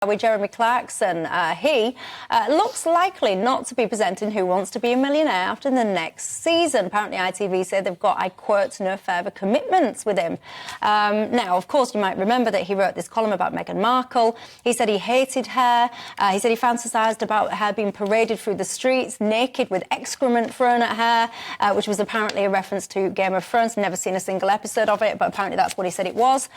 With Jeremy Clarkson. He looks likely not to be presenting Who Wants to Be a Millionaire after the next season. Apparently ITV said they've got, I quote, no further commitments with him. Now, of course, you might remember that he wrote this column about Meghan Markle. He said he hated her. He said he fantasised about her being paraded through the streets naked with excrement thrown at her, which was apparently a reference to Game of Thrones. Never seen a single episode of it, but apparently that's what he said it was.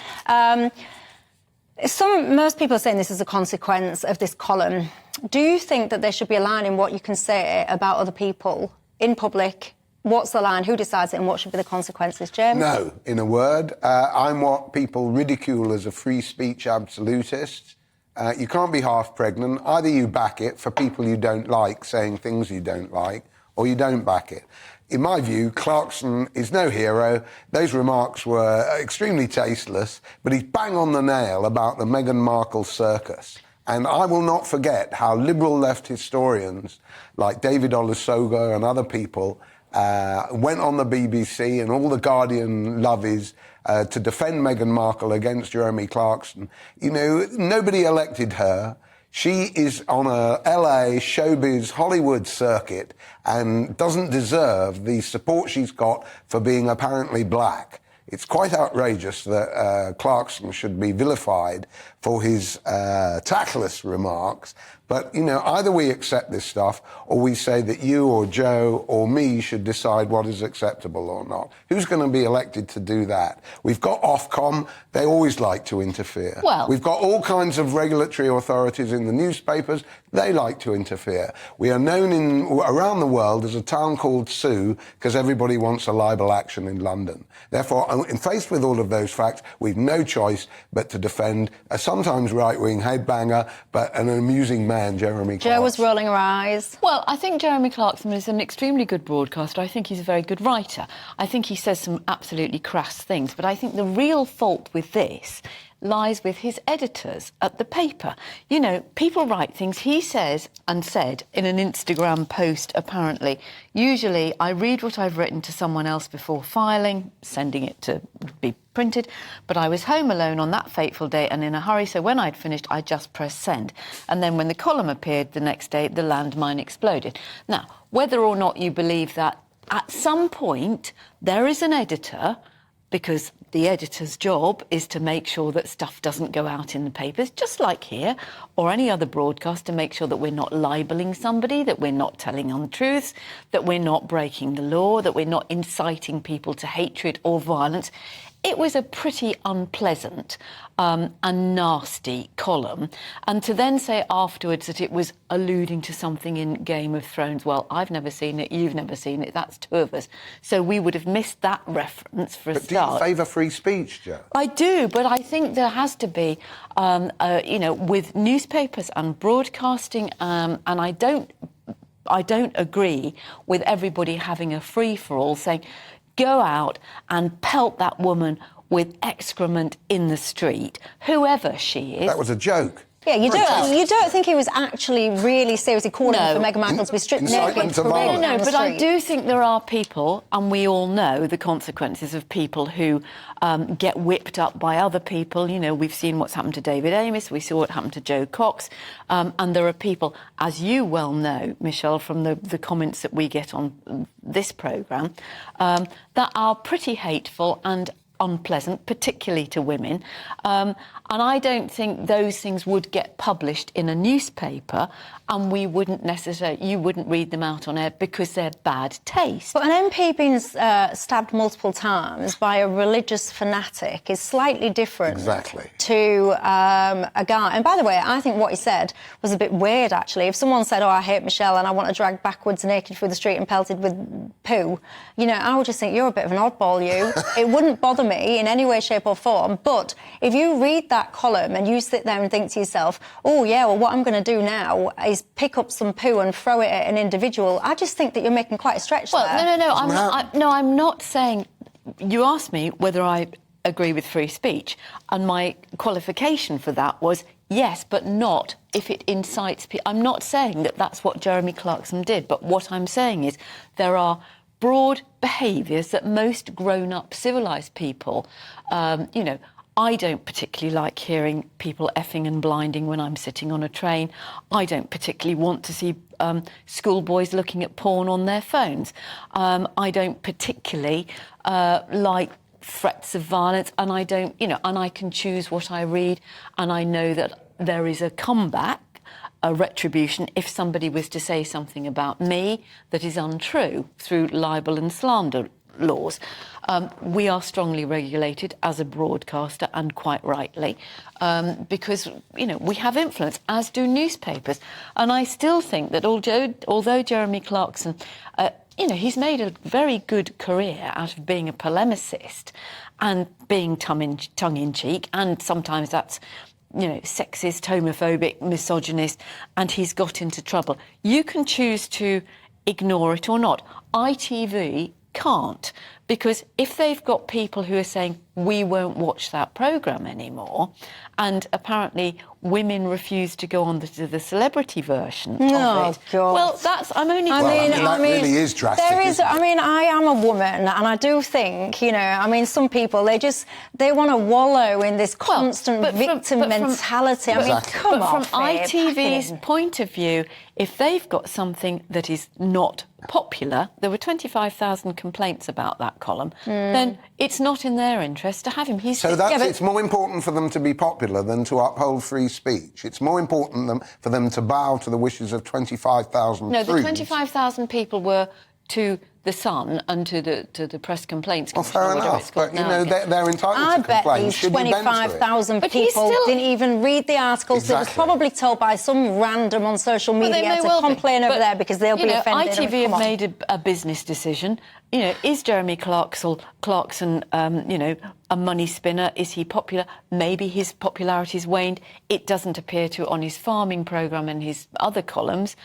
Most people are saying this is a consequence of this column. Do you think that there should be a line in what you can say about other people in public? What's the line? Who decides it? And what should be the consequences, James? No, in a word. I'm what people ridicule as a free speech absolutist. You can't be half pregnant. Either you back it for people you don't like saying things you don't like, or you don't back it. In my view, Clarkson is no hero. Those remarks were extremely tasteless, but he's bang on the nail about the Meghan Markle circus. And I will not forget how liberal left historians like David Olusoga and other people went on the BBC and all the Guardian lovies to defend Meghan Markle against Jeremy Clarkson. You know, nobody elected her. She is on a LA showbiz Hollywood circuit and doesn't deserve the support she's got for being apparently black. It's quite outrageous that Clarkson should be vilified for his tactless remarks. But, you know, either we accept this stuff or we say that you or Joe or me should decide what is acceptable or not. Who's going to be elected to do that? We've got Ofcom. They always like to interfere. Well, we've got all kinds of regulatory authorities in the newspapers. They like to interfere. We are known around the world as a town called Sue because everybody wants a libel action in London. Therefore, faced with all of those facts, we've no choice but to defend a sometimes right-wing headbanger, but an amusing man, Jeremy Clarkson. Jo was rolling her eyes. Well, I think Jeremy Clarkson is an extremely good broadcaster. I think he's a very good writer. I think he says some absolutely crass things. But I think the real fault with this lies with his editors at the paper. You know, people write things he says and said in an Instagram post, apparently. Usually, I read what I've written to someone else before filing, sending it to be printed, but I was home alone on that fateful day and in a hurry, so when I'd finished, I just pressed send. And then when the column appeared the next day, the landmine exploded. Now, whether or not you believe that, at some point, there is an editor, because the editor's job is to make sure that stuff doesn't go out in the papers, just like here, or any other broadcast, to make sure that we're not libelling somebody, that we're not telling untruths, that we're not breaking the law, that we're not inciting people to hatred or violence. It was a pretty unpleasant and nasty column. And to then say afterwards that it was alluding to something in Game of Thrones, well, I've never seen it, you've never seen it, that's two of us. So we would have missed that reference for a start. But do you favour free speech, Jo? I do, but I think there has to be, you know, with newspapers and broadcasting, and I don't agree with everybody having a free-for-all saying, go out and pelt that woman with excrement in the street, whoever she is. That was a joke. Yeah, you don't think he was actually really seriously calling for Meghan Markle to be stripped naked? No, but I do think there are people, and we all know the consequences of people who get whipped up by other people. You know, we've seen what's happened to David Amess, we saw what happened to Jo Cox, and there are people, as you well know, Michelle, from the comments that we get on this programme, that are pretty hateful and unpleasant, particularly to women. And I don't think those things would get published in a newspaper, and we wouldn't necessarily, you wouldn't read them out on air because they're bad taste. But an MP being stabbed multiple times by a religious fanatic is slightly different to a guy. And by the way, I think what he said was a bit weird, actually. If someone said, oh, I hate Michelle and I want to drag backwards naked through the street and pelted with poo, you know, I would just think you're a bit of an oddball, you. It wouldn't bother me in any way, shape or form. But if you read that column and you sit there and think to yourself, oh, yeah, well, what I'm going to do now is pick up some poo and throw it at an individual, I just think that you're making quite a stretch there. No, I'm not saying... You asked me whether I agree with free speech, and my qualification for that was yes, but not if it incites people. I'm not saying that that's what Jeremy Clarkson did, but what I'm saying is there are broad behaviours that most grown-up, civilised people, you know, I don't particularly like hearing people effing and blinding when I'm sitting on a train. I don't particularly want to see schoolboys looking at porn on their phones. I don't particularly like threats of violence, and I don't, and I can choose what I read, and I know that there is a comeback, a retribution, if somebody was to say something about me that is untrue through libel and slander laws. We are strongly regulated as a broadcaster, and quite rightly, because, we have influence, as do newspapers. And I still think that although Jeremy Clarkson, he's made a very good career out of being a polemicist and being tongue-in-cheek, and sometimes that's, sexist, homophobic, misogynist, and he's got into trouble. You can choose to ignore it or not. ITV can't, because if they've got people who are saying we won't watch that programme anymore, and apparently women refuse to go on to the celebrity version of it. God. Well, that really is drastic. I am a woman, and I do think, some people, they want to wallow in this constant victim mentality. Come on. From ITV's point of view, if they've got something that is not popular, there were 25,000 complaints about that column, then it's not in their interest to have him. It's more important for them to be popular than to uphold free speech. It's more important for them to bow to the wishes of 25,000 No, the 25,000 people were to the Sun and to the press complaints. Well, fair enough, but they're entitled to complain. I bet these 25,000 people didn't even read the articles. Exactly. It was probably told by some random on social media to complain over there because they'll be offended. ITV have made a business decision. Is Jeremy Clarkson, a money spinner? Is he popular? Maybe his popularity's waned. It doesn't appear to on his farming programme and his other columns.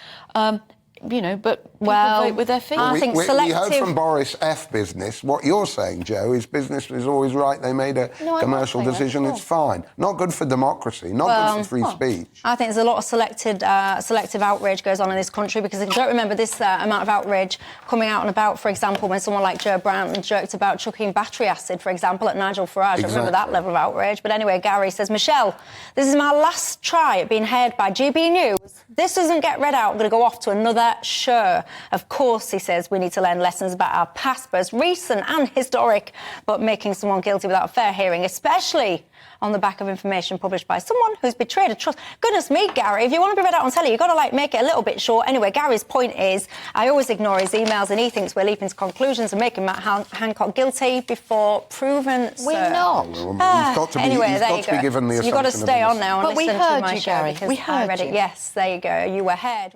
But people vote with their feet. I think we heard from Boris F. Business. What you're saying, Joe, is business is always right. They made a commercial decision. It's fine. Not good for democracy. Not good for free speech. I think there's a lot of selective outrage goes on in this country, because I don't remember this amount of outrage coming out and about, for example, when someone like Joe Brown joked about chucking battery acid, for example, at Nigel Farage. I remember that level of outrage. But anyway, Gary says, Michelle, this is my last try at being heard by GBNews. This doesn't get read out. I'm going to go off to another show. Of course, he says, we need to learn lessons about our past, both recent and historic, but making someone guilty without a fair hearing, especially on the back of information published by someone who's betrayed a trust. Goodness me, Gary, if you want to be read out on telly, you've got to, make it a little bit short. Anyway, Gary's point is, I always ignore his emails, and he thinks we're leaping to conclusions and making Matt Hancock guilty before proven. We're not. He's got to be given the assumption. You've got to stay on now and listen to my show. Gary. We heard you. Yes, there you go. You were heard.